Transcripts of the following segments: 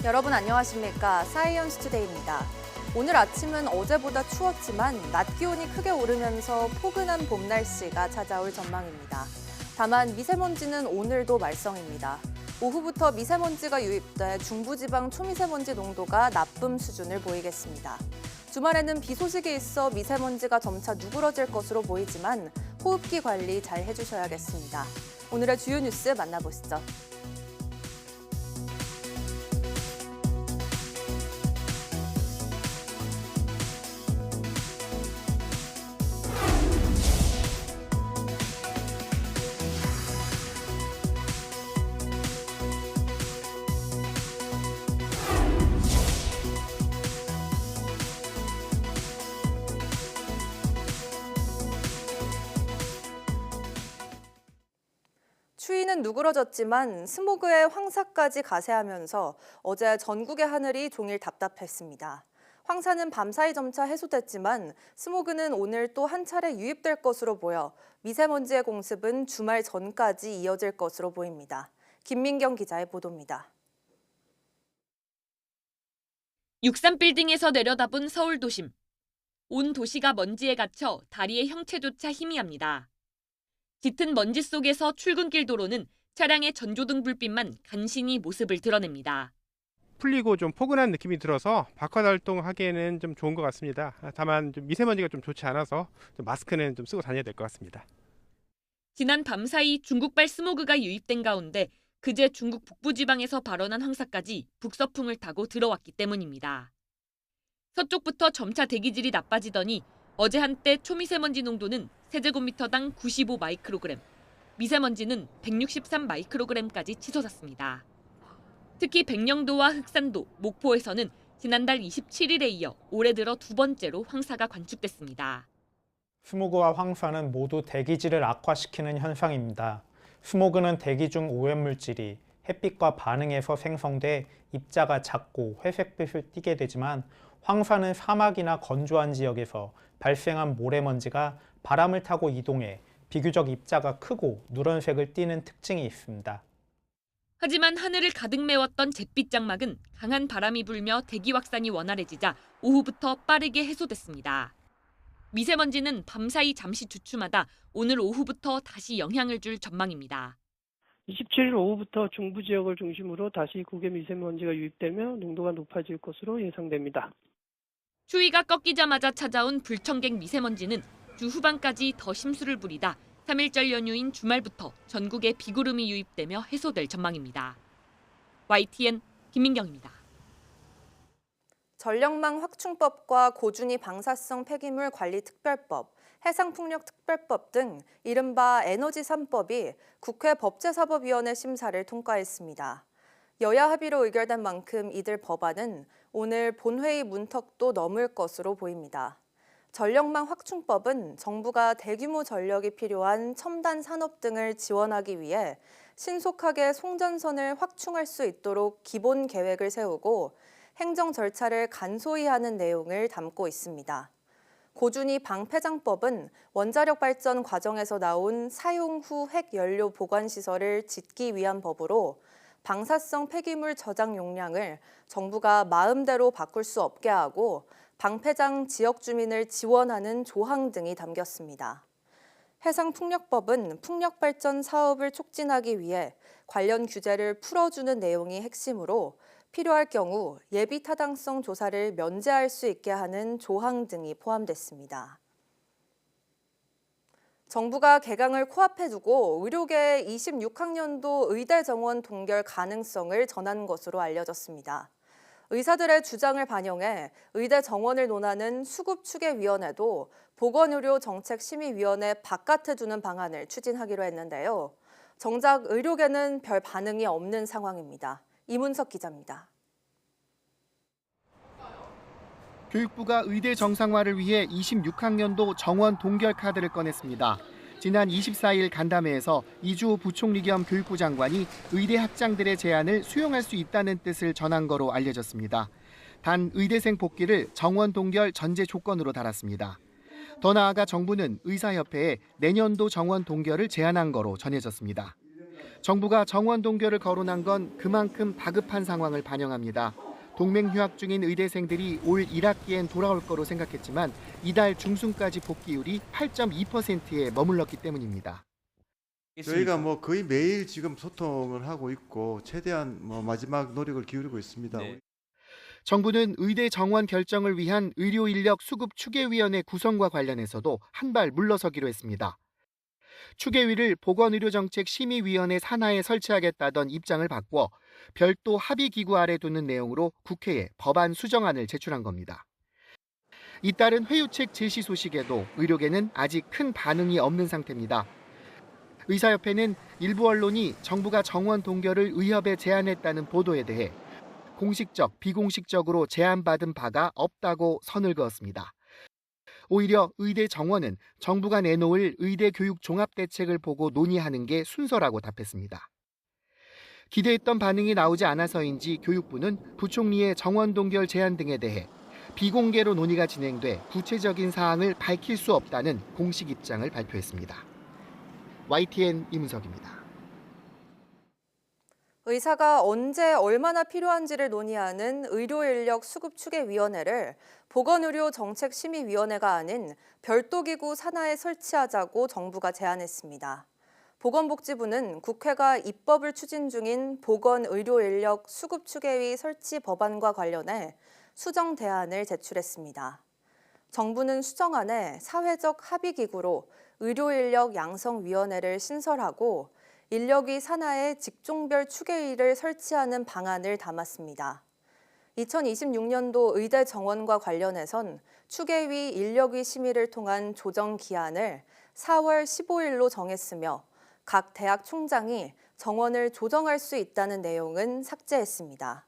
여러분 안녕하십니까? 사이언스 투데이입니다. 오늘 아침은 어제보다 추웠지만 낮 기온이 크게 오르면서 포근한 봄 날씨가 찾아올 전망입니다. 다만 미세먼지는 오늘도 말썽입니다. 오후부터 미세먼지가 유입돼 중부지방 초미세먼지 농도가 나쁨 수준을 보이겠습니다. 주말에는 비 소식이 있어 미세먼지가 점차 누그러질 것으로 보이지만 호흡기 관리 잘 해주셔야겠습니다. 오늘의 주요 뉴스 만나보시죠. 추위는 누그러졌지만 스모그의 황사까지 가세하면서 어제 전국의 하늘이 종일 답답했습니다. 황사는 밤사이 점차 해소됐지만 스모그는 오늘 또 한 차례 유입될 것으로 보여 미세먼지의 공습은 주말 전까지 이어질 것으로 보입니다. 김민경 기자의 보도입니다. 63빌딩에서 내려다본 서울 도심. 온 도시가 먼지에 갇혀 다리의 형체조차 희미합니다. 짙은 먼지 속에서 출근길 도로는 차량의 전조등 불빛만 간신히 모습을 드러냅니다. 풀리고 좀 포근한 느낌이 들어서 바깥 활동하기에는 좀 좋은 것 같습니다. 다만 좀 미세먼지가 좀 좋지 않아서 좀 마스크는 좀 쓰고 다녀야 될 것 같습니다. 지난 밤사이 중국발 스모그가 유입된 가운데 그제 중국 북부지방에서 발원한 황사까지 북서풍을 타고 들어왔기 때문입니다. 서쪽부터 점차 대기질이 나빠지더니 어제 한때 초미세먼지 농도는 세제곱미터당 95 마이크로그램, 미세먼지는 163 마이크로그램까지 치솟았습니다. 특히 백령도와 흑산도, 목포에서는 지난달 27일에 이어 올해 들어 두 번째로 황사가 관측됐습니다. 스모그와 황사는 모두 대기질을 악화시키는 현상입니다. 스모그는 대기 중 오염물질이 햇빛과 반응해서 생성돼 입자가 작고 회색빛을 띠게 되지만 황사는 사막이나 건조한 지역에서 발생한 모래먼지가 바람을 타고 이동해 비교적 입자가 크고 누런색을 띠는 특징이 있습니다. 하지만 하늘을 가득 메웠던 잿빛 장막은 강한 바람이 불며 대기 확산이 원활해지자 오후부터 빠르게 해소됐습니다. 미세먼지는 밤사이 잠시 주춤하다 오늘 오후부터 다시 영향을 줄 전망입니다. 27일 오후부터 중부 지역을 중심으로 다시 국외 미세먼지가 유입되며 농도가 높아질 것으로 예상됩니다. 추위가 꺾이자마자 찾아온 불청객 미세먼지는 주 후반까지 더 심수를 부리다 3일절 연휴인 주말부터 전국에 비구름이 유입되며 해소될 전망입니다. YTN 김민경입니다. 전력망 확충법과 고준위 방사성 폐기물 관리 특별법, 해상풍력 특별법 등 이른바 에너지 3법이 국회 법제사법위원회 심사를 통과했습니다. 여야 합의로 의결된 만큼 이들 법안은 오늘 본회의 문턱도 넘을 것으로 보입니다. 전력망 확충법은 정부가 대규모 전력이 필요한 첨단 산업 등을 지원하기 위해 신속하게 송전선을 확충할 수 있도록 기본 계획을 세우고 행정 절차를 간소히 하는 내용을 담고 있습니다. 고준위 방폐장법은 원자력 발전 과정에서 나온 사용 후 핵연료 보관 시설을 짓기 위한 법으로 방사성 폐기물 저장 용량을 정부가 마음대로 바꿀 수 없게 하고 방폐장 지역 주민을 지원하는 조항 등이 담겼습니다. 해상풍력법은 풍력발전 사업을 촉진하기 위해 관련 규제를 풀어주는 내용이 핵심으로 필요할 경우 예비 타당성 조사를 면제할 수 있게 하는 조항 등이 포함됐습니다. 정부가 개강을 코앞에 두고 의료계에 26학년도 의대 정원 동결 가능성을 전한 것으로 알려졌습니다. 의사들의 주장을 반영해 의대 정원을 논하는 수급추계위원회도 보건의료정책심의위원회 바깥에 두는 방안을 추진하기로 했는데요. 정작 의료계는 별 반응이 없는 상황입니다. 이문석 기자입니다. 교육부가 의대 정상화를 위해 26학년도 정원 동결 카드를 꺼냈습니다. 지난 24일 간담회에서 이주호 부총리 겸 교육부 장관이 의대 학장들의 제안을 수용할 수 있다는 뜻을 전한 거로 알려졌습니다. 단 의대생 복귀를 정원 동결 전제 조건으로 달았습니다. 더 나아가 정부는 의사협회에 내년도 정원 동결을 제안한 거로 전해졌습니다. 정부가 정원 동결을 거론한 건 그만큼 다급한 상황을 반영합니다. 동맹 휴학 중인 의대생들이 올 1학기엔 돌아올 거로 생각했지만 이달 중순까지 복귀율이 8.2%에 머물렀기 때문입니다. 저희가 거의 매일 지금 소통을 하고 있고 최대한 마지막 노력을 기울이고 있습니다. 네. 정부는 의대 정원 결정을 위한 의료인력 수급 추계위원회 구성과 관련해서도 한 발 물러서기로 했습니다. 추계위를 보건의료정책심의위원회 산하에 설치하겠다던 입장을 바꿔 별도 합의기구 아래 두는 내용으로 국회에 법안 수정안을 제출한 겁니다. 잇따른 회유책 제시 소식에도 의료계는 아직 큰 반응이 없는 상태입니다. 의사협회는 일부 언론이 정부가 정원 동결을 의협에 제안했다는 보도에 대해 공식적, 비공식적으로 제안받은 바가 없다고 선을 그었습니다. 오히려 의대 정원은 정부가 내놓을 의대 교육 종합대책을 보고 논의하는 게 순서라고 답했습니다. 기대했던 반응이 나오지 않아서인지 교육부는 부총리의 정원 동결 제안 등에 대해 비공개로 논의가 진행돼 구체적인 사항을 밝힐 수 없다는 공식 입장을 발표했습니다. YTN 이문석입니다. 의사가 언제 얼마나 필요한지를 논의하는 의료인력 수급추계위원회를 보건의료정책심의위원회가 아닌 별도기구 산하에 설치하자고 정부가 제안했습니다. 보건복지부는 국회가 입법을 추진 중인 보건의료인력 수급추계위 설치 법안과 관련해 수정 대안을 제출했습니다. 정부는 수정안에 사회적 합의기구로 의료인력 양성위원회를 신설하고 인력위 산하에 직종별 추계위를 설치하는 방안을 담았습니다. 2026년도 의대 정원과 관련해선 추계위 인력위 심의를 통한 조정 기한을 4월 15일로 정했으며 각 대학 총장이 정원을 조정할 수 있다는 내용은 삭제했습니다.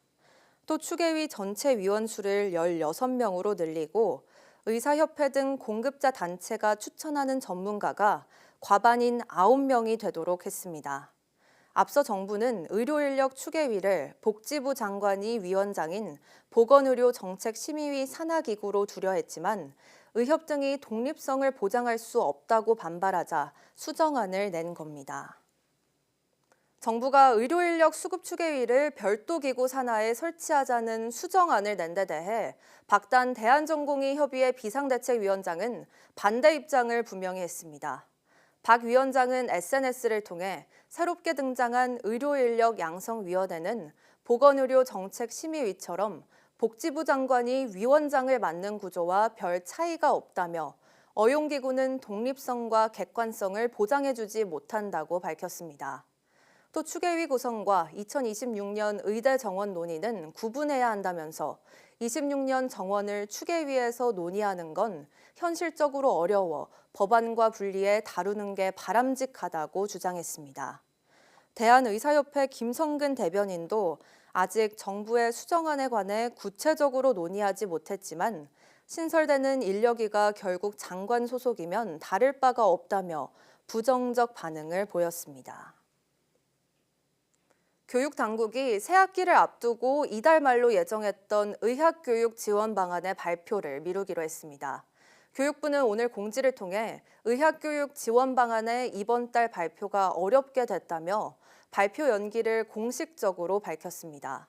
또 추계위 전체 위원 수를 16명으로 늘리고 의사협회 등 공급자 단체가 추천하는 전문가가 과반인 9명이 되도록 했습니다. 앞서 정부는 의료인력 추계위를 복지부 장관이 위원장인 보건의료정책심의위 산하기구로 두려 했지만 의협 등이 독립성을 보장할 수 없다고 반발하자 수정안을 낸 겁니다. 정부가 의료인력 수급추계위를 별도 기구 산하에 설치하자는 수정안을 낸 데 대해 박단 대한전공의협의회 비상대책위원장은 반대 입장을 분명히 했습니다. 박 위원장은 SNS를 통해 새롭게 등장한 의료인력 양성위원회는 보건의료정책심의위처럼 복지부 장관이 위원장을 맡는 구조와 별 차이가 없다며 어용기구는 독립성과 객관성을 보장해주지 못한다고 밝혔습니다. 또 추계위 구성과 2026년 의대 정원 논의는 구분해야 한다면서 26년 정원을 추계위에서 논의하는 건 현실적으로 어려워 법안과 분리해 다루는 게 바람직하다고 주장했습니다. 대한의사협회 김성근 대변인도 아직 정부의 수정안에 관해 구체적으로 논의하지 못했지만 신설되는 인력위가 결국 장관 소속이면 다를 바가 없다며 부정적 반응을 보였습니다. 교육당국이 새학기를 앞두고 이달 말로 예정했던 의학교육 지원 방안의 발표를 미루기로 했습니다. 교육부는 오늘 공지를 통해 의학교육 지원 방안의 이번 달 발표가 어렵게 됐다며 발표 연기를 공식적으로 밝혔습니다.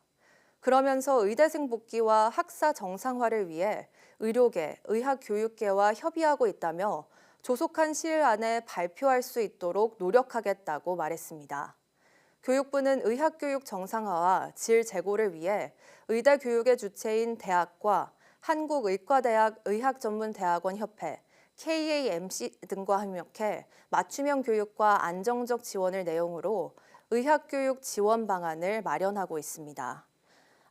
그러면서 의대생 복귀와 학사 정상화를 위해 의료계, 의학교육계와 협의하고 있다며 조속한 시일 안에 발표할 수 있도록 노력하겠다고 말했습니다. 교육부는 의학교육 정상화와 질 제고를 위해 의대 교육의 주체인 대학과 한국의과대학 의학전문대학원협회, KAMC 등과 협력해 맞춤형 교육과 안정적 지원을 내용으로 의학교육 지원 방안을 마련하고 있습니다.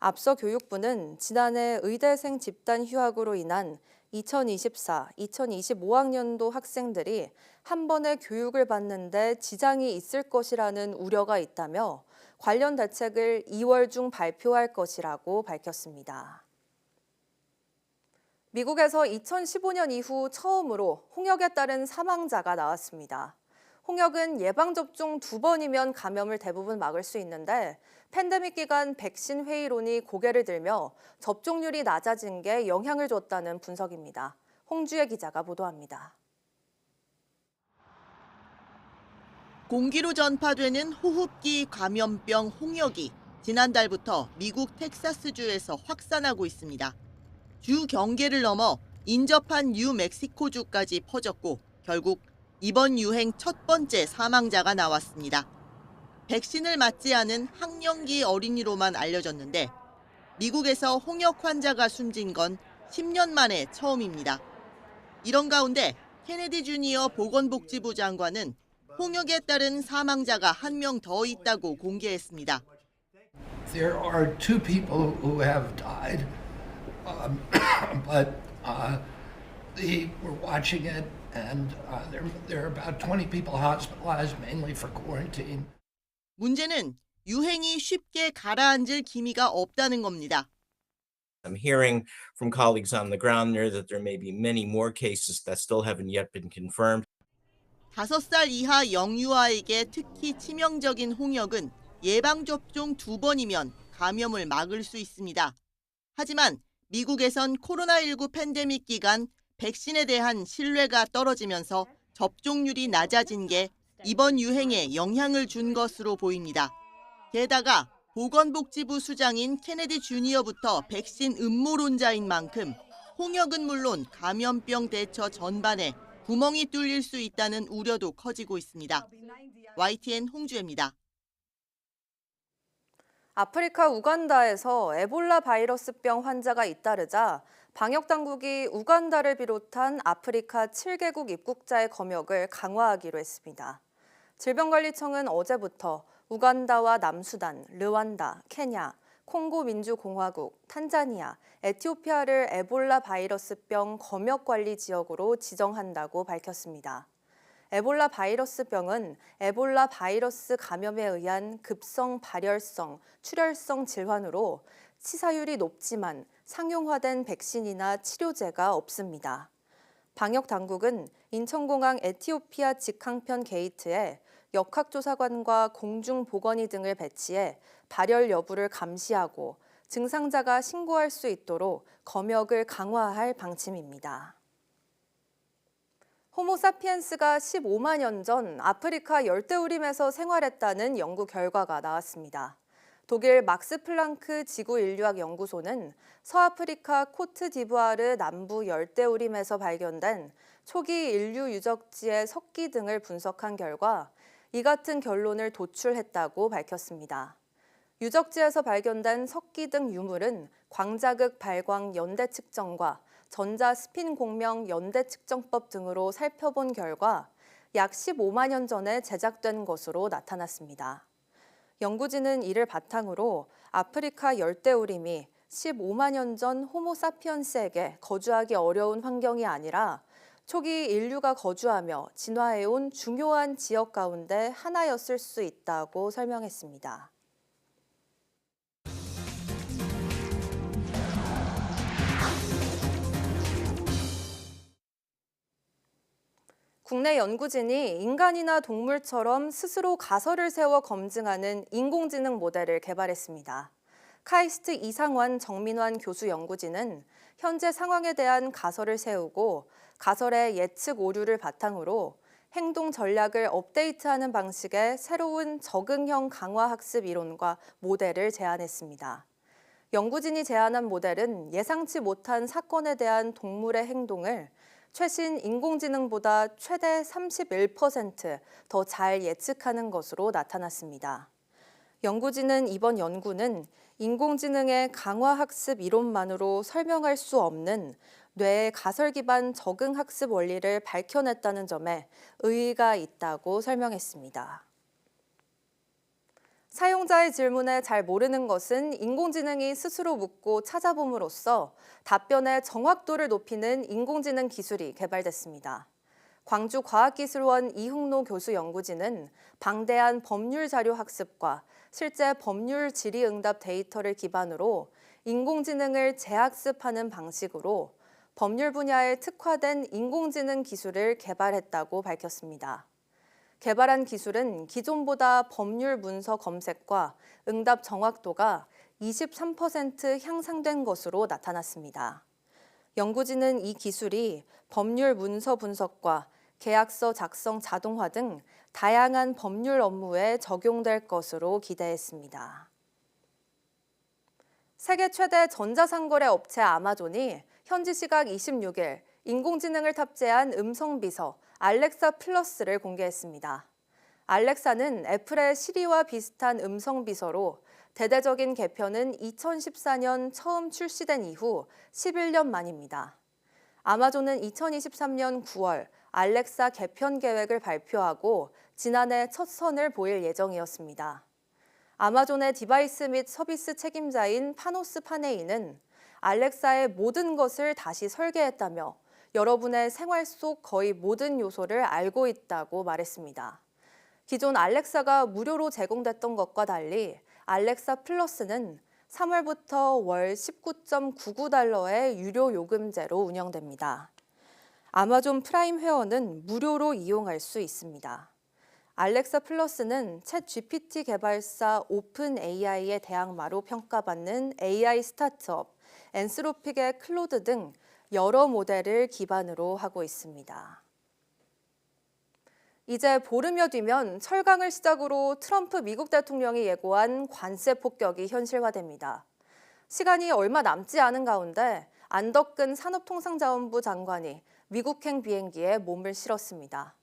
앞서 교육부는 지난해 의대생 집단 휴학으로 인한 2024, 2025학년도 학생들이 한 번에 교육을 받는데 지장이 있을 것이라는 우려가 있다며 관련 대책을 2월 중 발표할 것이라고 밝혔습니다. 미국에서 2015년 이후 처음으로 홍역에 따른 사망자가 나왔습니다. 홍역은 예방접종 2번이면 감염을 대부분 막을 수 있는데 팬데믹 기간 백신 회의론이 고개를 들며 접종률이 낮아진 게 영향을 줬다는 분석입니다. 홍주혜 기자가 보도합니다. 공기로 전파되는 호흡기 감염병 홍역이 지난달부터 미국 텍사스주에서 확산하고 있습니다. 주 경계를 넘어 인접한 뉴멕시코주까지 퍼졌고 결국 이번 유행 첫 번째 사망자가 나왔습니다. 백신을 맞지 않은 학령기 어린이로만 알려졌는데 미국에서 홍역 환자가 숨진 건 10년 만에 처음입니다. 이런 가운데 케네디 주니어 보건복지부 장관은 홍역에 따른 사망자가 1명 더 있다고 공개했습니다. There are 2 people who have died, but we're watching it, and there are about 20 people hospitalized, mainly for quarantine. 문제는 유행이 쉽게 가라앉을 기미가 없다는 겁니다. I'm hearing from colleagues on the ground there that there may be many more cases that still haven't yet been confirmed. 5살 이하 영유아에게 특히 치명적인 홍역은 예방접종 2번이면 감염을 막을 수 있습니다. 하지만 미국에선 코로나19 팬데믹 기간 백신에 대한 신뢰가 떨어지면서 접종률이 낮아진 게 이번 유행에 영향을 준 것으로 보입니다. 게다가 보건복지부 수장인 케네디 주니어부터 백신 음모론자인 만큼 홍역은 물론 감염병 대처 전반에 구멍이 뚫릴 수 있다는 우려도 커지고 있습니다. YTN 홍주혜입니다. 아프리카 우간다에서 에볼라 바이러스병 환자가 잇따르자 방역당국이 우간다를 비롯한 아프리카 7개국 입국자의 검역을 강화하기로 했습니다. 질병관리청은 어제부터 우간다와 남수단, 르완다, 케냐, 콩고 민주공화국, 탄자니아, 에티오피아를 에볼라 바이러스병 검역관리 지역으로 지정한다고 밝혔습니다. 에볼라 바이러스병은 에볼라 바이러스 감염에 의한 급성 발열성, 출혈성 질환으로 치사율이 높지만 상용화된 백신이나 치료제가 없습니다. 방역당국은 인천공항 에티오피아 직항편 게이트에 역학조사관과 공중보건의 등을 배치해 발열 여부를 감시하고 증상자가 신고할 수 있도록 검역을 강화할 방침입니다. 호모사피엔스가 15만 년 전 아프리카 열대우림에서 생활했다는 연구 결과가 나왔습니다. 독일 막스 플랑크 지구인류학 연구소는 서아프리카 코트디부아르 남부 열대우림에서 발견된 초기 인류 유적지의 석기 등을 분석한 결과 이 같은 결론을 도출했다고 밝혔습니다. 유적지에서 발견된 석기 등 유물은 광자극 발광 연대 측정과 전자 스핀 공명 연대 측정법 등으로 살펴본 결과 약 15만 년 전에 제작된 것으로 나타났습니다. 연구진은 이를 바탕으로 아프리카 열대우림이 15만 년 전 호모사피엔스에게 거주하기 어려운 환경이 아니라 초기 인류가 거주하며 진화해온 중요한 지역 가운데 하나였을 수 있다고 설명했습니다. 국내 연구진이 인간이나 동물처럼 스스로 가설을 세워 검증하는 인공지능 모델을 개발했습니다. 카이스트 이상환 정민환 교수 연구진은 현재 상황에 대한 가설을 세우고 가설의 예측 오류를 바탕으로 행동 전략을 업데이트하는 방식의 새로운 적응형 강화 학습 이론과 모델을 제안했습니다. 연구진이 제안한 모델은 예상치 못한 사건에 대한 동물의 행동을 최신 인공지능보다 최대 31% 더 잘 예측하는 것으로 나타났습니다. 연구진은 이번 연구는 인공지능의 강화학습 이론만으로 설명할 수 없는 뇌의 가설 기반 적응학습 원리를 밝혀냈다는 점에 의의가 있다고 설명했습니다. 사용자의 질문에 잘 모르는 것은 인공지능이 스스로 묻고 찾아봄으로써 답변의 정확도를 높이는 인공지능 기술이 개발됐습니다. 광주과학기술원 이흥로 교수 연구진은 방대한 법률 자료 학습과 실제 법률 질의응답 데이터를 기반으로 인공지능을 재학습하는 방식으로 법률 분야에 특화된 인공지능 기술을 개발했다고 밝혔습니다. 개발한 기술은 기존보다 법률 문서 검색과 응답 정확도가 23% 향상된 것으로 나타났습니다. 연구진은 이 기술이 법률 문서 분석과 계약서 작성 자동화 등 다양한 법률 업무에 적용될 것으로 기대했습니다. 세계 최대 전자상거래 업체 아마존이 현지 시각 26일 인공지능을 탑재한 음성비서 알렉사 플러스를 공개했습니다. 알렉사는 애플의 시리와 비슷한 음성비서로 대대적인 개편은 2014년 처음 출시된 이후 11년 만입니다. 아마존은 2023년 9월 알렉사 개편 계획을 발표하고 지난해 첫 선을 보일 예정이었습니다. 아마존의 디바이스 및 서비스 책임자인 파노스 파네이는 알렉사의 모든 것을 다시 설계했다며 여러분의 생활 속 거의 모든 요소를 알고 있다고 말했습니다. 기존 알렉사가 무료로 제공됐던 것과 달리 알렉사 플러스는 3월부터 월 19.99달러의 유료 요금제로 운영됩니다. 아마존 프라임 회원은 무료로 이용할 수 있습니다. 알렉사 플러스는 챗 GPT 개발사 오픈 AI의 대항마로 평가받는 AI 스타트업 엔스로픽의 클로드 등 여러 모델을 기반으로 하고 있습니다. 이제 보름여 뒤면 철강을 시작으로 트럼프 미국 대통령이 예고한 관세 폭격이 현실화됩니다. 시간이 얼마 남지 않은 가운데 안덕근 산업통상자원부 장관이 미국행 비행기에 몸을 실었습니다.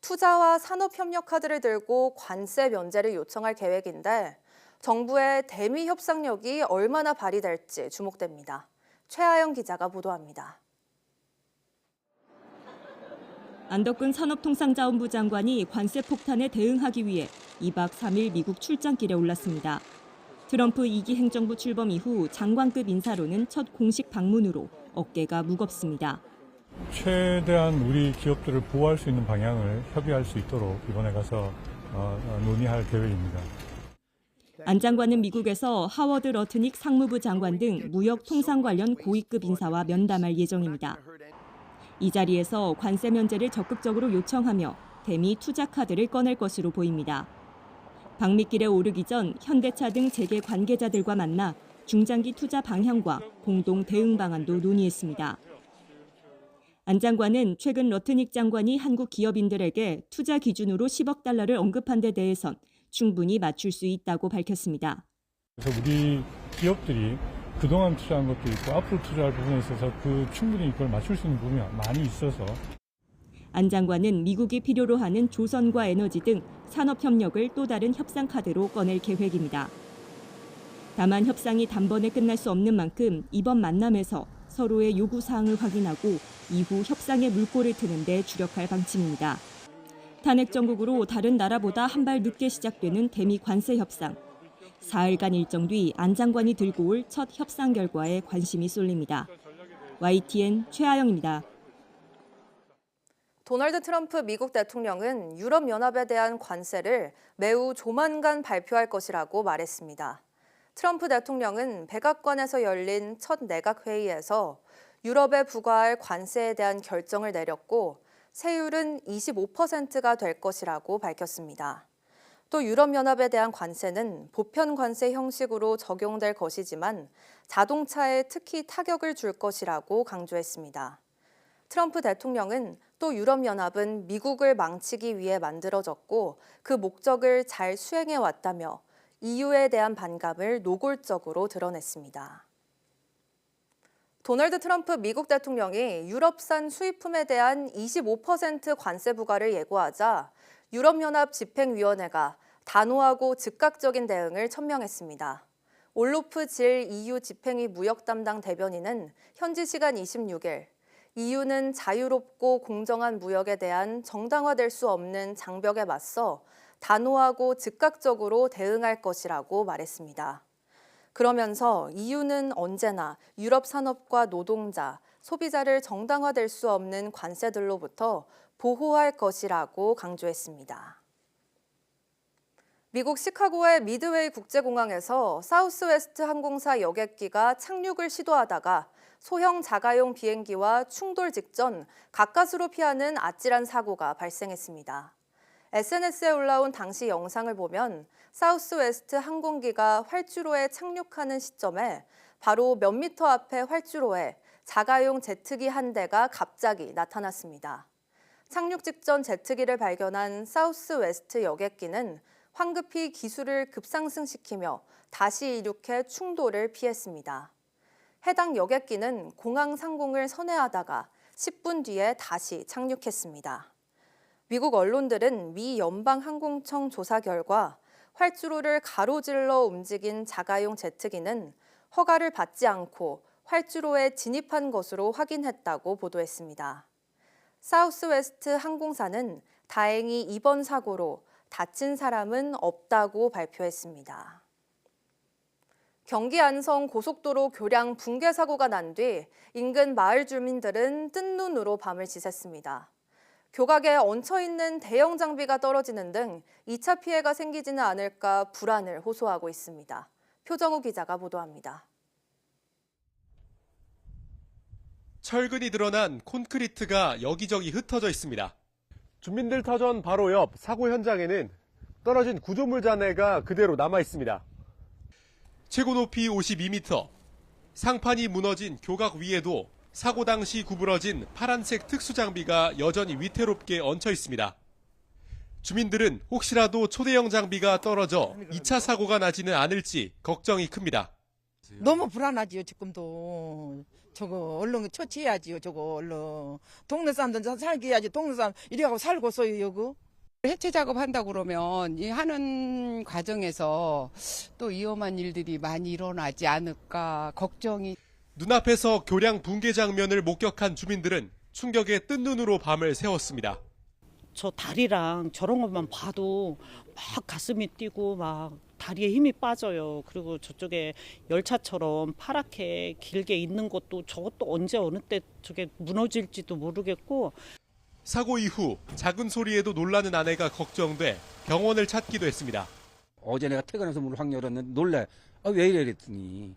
투자와 산업협력 카드를 들고 관세 면제를 요청할 계획인데 정부의 대미 협상력이 얼마나 발휘될지 주목됩니다. 최하영 기자가 보도합니다. 안덕근 산업통상자원부 장관이 관세 폭탄에 대응하기 위해 2박 3일 미국 출장길에 올랐습니다. 트럼프 2기 행정부 출범 이후 장관급 인사로는 첫 공식 방문으로 어깨가 무겁습니다. 최대한 우리 기업들을 보호할 수 있는 방향을 협의할 수 있도록 이번에 가서 논의할 계획입니다. 안 장관은 미국에서 하워드 러트닉 상무부 장관 등 무역 통상 관련 고위급 인사와 면담할 예정입니다. 이 자리에서 관세 면제를 적극적으로 요청하며 대미 투자 카드를 꺼낼 것으로 보입니다. 방미길에 오르기 전 현대차 등 재계 관계자들과 만나 중장기 투자 방향과 공동 대응 방안도 논의했습니다. 안 장관은 최근 러트닉 장관이 한국 기업인들에게 투자 기준으로 10억 달러를 언급한 데 대해선 충분히 맞출 수 있다고 밝혔습니다. 그래서 우리 기업들이 그동안 투자한 것도 있고 앞으로 투자할 부분에 있어서 충분히 그걸 맞출 수 있는 부분이 많이 있어서. 안 장관은 미국이 필요로 하는 조선과 에너지 등 산업 협력을 또 다른 협상 카드로 꺼낼 계획입니다. 다만 협상이 단번에 끝날 수 없는 만큼 이번 만남에서 서로의 요구 사항을 확인하고 이후 협상의 물꼬를 트는 데 주력할 방침입니다. 탄핵 정국으로 다른 나라보다 한 발 늦게 시작되는 대미 관세 협상. 사흘간 일정 뒤 안 장관이 들고 올 첫 협상 결과에 관심이 쏠립니다. YTN 최하영입니다. 도널드 트럼프 미국 대통령은 유럽연합에 대한 관세를 매우 조만간 발표할 것이라고 말했습니다. 트럼프 대통령은 백악관에서 열린 첫 내각 회의에서 유럽에 부과할 관세에 대한 결정을 내렸고 세율은 25%가 될 것이라고 밝혔습니다. 또 유럽연합에 대한 관세는 보편 관세 형식으로 적용될 것이지만 자동차에 특히 타격을 줄 것이라고 강조했습니다. 트럼프 대통령은 또 유럽연합은 미국을 망치기 위해 만들어졌고 그 목적을 잘 수행해 왔다며 EU에 대한 반감을 노골적으로 드러냈습니다. 도널드 트럼프 미국 대통령이 유럽산 수입품에 대한 25% 관세 부과를 예고하자 유럽연합 집행위원회가 단호하고 즉각적인 대응을 천명했습니다. 올로프 질 EU 집행위 무역 담당 대변인은 현지 시간 26일 EU는 자유롭고 공정한 무역에 대한 정당화될 수 없는 장벽에 맞서 단호하고 즉각적으로 대응할 것이라고 말했습니다. 그러면서 EU는 언제나 유럽 산업과 노동자, 소비자를 정당화될 수 없는 관세들로부터 보호할 것이라고 강조했습니다. 미국 시카고의 미드웨이 국제공항에서 사우스웨스트 항공사 여객기가 착륙을 시도하다가 소형 자가용 비행기와 충돌 직전 가까스로 피하는 아찔한 사고가 발생했습니다. SNS에 올라온 당시 영상을 보면 사우스웨스트 항공기가 활주로에 착륙하는 시점에 바로 몇 미터 앞에 활주로에 자가용 제트기 한 대가 갑자기 나타났습니다. 착륙 직전 제트기를 발견한 사우스웨스트 여객기는 황급히 기술을 급상승시키며 다시 이륙해 충돌을 피했습니다. 해당 여객기는 공항 상공을 선회하다가 10분 뒤에 다시 착륙했습니다. 미국 언론들은 미 연방항공청 조사 결과 활주로를 가로질러 움직인 자가용 제트기는 허가를 받지 않고 활주로에 진입한 것으로 확인했다고 보도했습니다. 사우스웨스트 항공사는 다행히 이번 사고로 다친 사람은 없다고 발표했습니다. 경기 안성 고속도로 교량 붕괴 사고가 난 뒤 인근 마을 주민들은 뜬 눈으로 밤을 지샜습니다. 교각에 얹혀있는 대형 장비가 떨어지는 등 2차 피해가 생기지는 않을까 불안을 호소하고 있습니다. 표정우 기자가 보도합니다. 철근이 드러난 콘크리트가 여기저기 흩어져 있습니다. 주민들 터전 바로 옆 사고 현장에는 떨어진 구조물 잔해가 그대로 남아 있습니다. 최고 높이 52m, 상판이 무너진 교각 위에도 사고 당시 구부러진 파란색 특수장비가 여전히 위태롭게 얹혀 있습니다. 주민들은 혹시라도 초대형 장비가 떨어져 2차 사고가 나지는 않을지 걱정이 큽니다. 너무 불안하지요, 지금도. 저거 얼른 처치해야지요, 저거 얼른. 동네 사람들 살게 해야지, 동네 사람 이래가고 살고서요, 여기. 해체 작업한다고 그러면 이 하는 과정에서 또 위험한 일들이 많이 일어나지 않을까 걱정이. 눈앞에서 교량 붕괴 장면을 목격한 주민들은 충격에 뜬 눈으로 밤을 새웠습니다. 저 다리랑 저런 것만 봐도 막 가슴이 뛰고 막 다리에 힘이 빠져요. 그리고 저쪽에 열차처럼 파랗게 길게 있는 것도 저것도 언제 어느 때 저게 무너질지도 모르겠고. 사고 이후 작은 소리에도 놀라는 아내가 걱정돼 병원을 찾기도 했습니다. 어제 내가 퇴근해서 문을 확 열었는데 놀래. 왜 이래 그랬더니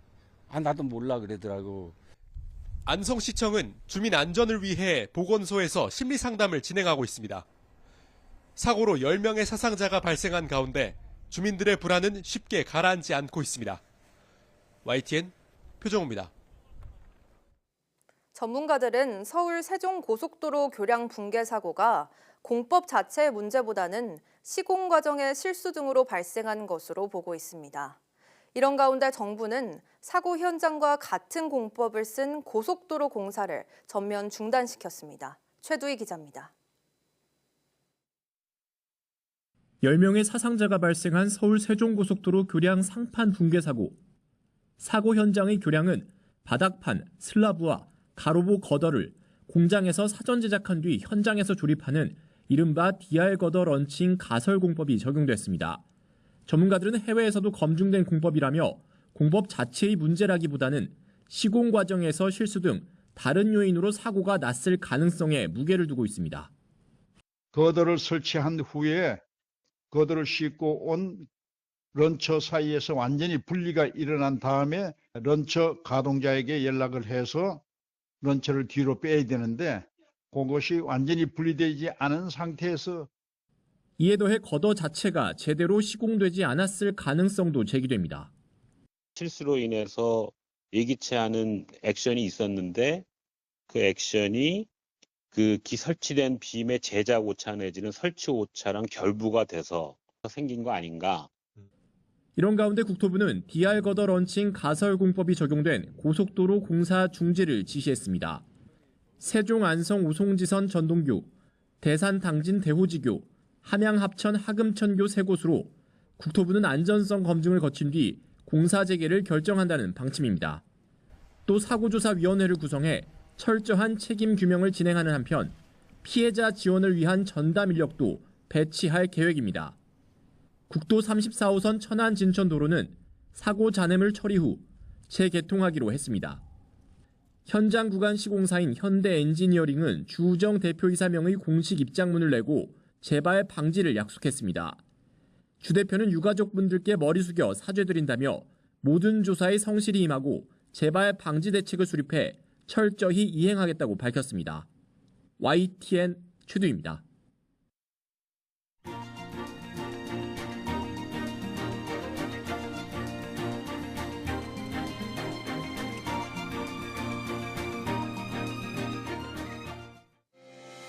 나도 몰라 그러더라고. 안성시청은 주민 안전을 위해 보건소에서 심리 상담을 진행하고 있습니다. 사고로 10명의 사상자가 발생한 가운데 주민들의 불안은 쉽게 가라앉지 않고 있습니다. YTN 표정우입니다. 전문가들은 서울 세종고속도로 교량 붕괴 사고가 공법 자체의 문제보다는 시공 과정의 실수 등으로 발생한 것으로 보고 있습니다. 이런 가운데 정부는 사고 현장과 같은 공법을 쓴 고속도로 공사를 전면 중단시켰습니다. 최두희 기자입니다. 10명의 사상자가 발생한 서울 세종고속도로 교량 상판 붕괴 사고. 사고 현장의 교량은 바닥판, 슬라브와 가로보 거더를 공장에서 사전 제작한 뒤 현장에서 조립하는 이른바 DR 거더 런칭 가설 공법이 적용됐습니다. 전문가들은 해외에서도 검증된 공법이라며 공법 자체의 문제라기보다는 시공 과정에서 실수 등 다른 요인으로 사고가 났을 가능성에 무게를 두고 있습니다. 거더를 설치한 후에 거더를 싣고 온 런처 사이에서 완전히 분리가 일어난 다음에 런처 가동자에게 연락을 해서 런처를 뒤로 빼야 되는데 그것이 완전히 분리되지 않은 상태에서 이에 더해 거더 자체가 제대로 시공되지 않았을 가능성도 제기됩니다. 실수로 인해서 예기치 않은 액션이 있었는데 그 액션이 그 설치된 빔의 제작 오차 내지는 설치 오차랑 결부가 돼서 생긴 거 아닌가. 이런 가운데 국토부는 DR 거더 런칭 가설 공법이 적용된 고속도로 공사 중지를 지시했습니다. 세종 안성 오송지선 전동교, 대산 당진 대호지교, 함양 합천 하금천교 세 곳으로 국토부는 안전성 검증을 거친 뒤 공사 재개를 결정한다는 방침입니다. 또 사고조사위원회를 구성해 철저한 책임 규명을 진행하는 한편 피해자 지원을 위한 전담 인력도 배치할 계획입니다. 국도 34호선 천안 진천도로는 사고 잔해물 처리 후 재개통하기로 했습니다. 현장 구간 시공사인 현대엔지니어링은 주우정 대표이사 명의 공식 입장문을 내고 재발 방지를 약속했습니다. 주 대표는 유가족분들께 머리 숙여 사죄드린다며 모든 조사에 성실히 임하고 재발 방지 대책을 수립해 철저히 이행하겠다고 밝혔습니다. YTN 최두희입니다.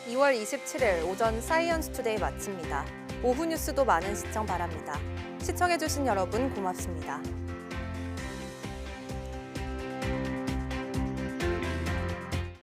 2월 27일 오전 사이언스 투데이 마칩니다. 오후 뉴스도 많은 시청 바랍니다. 시청해주신 여러분 고맙습니다.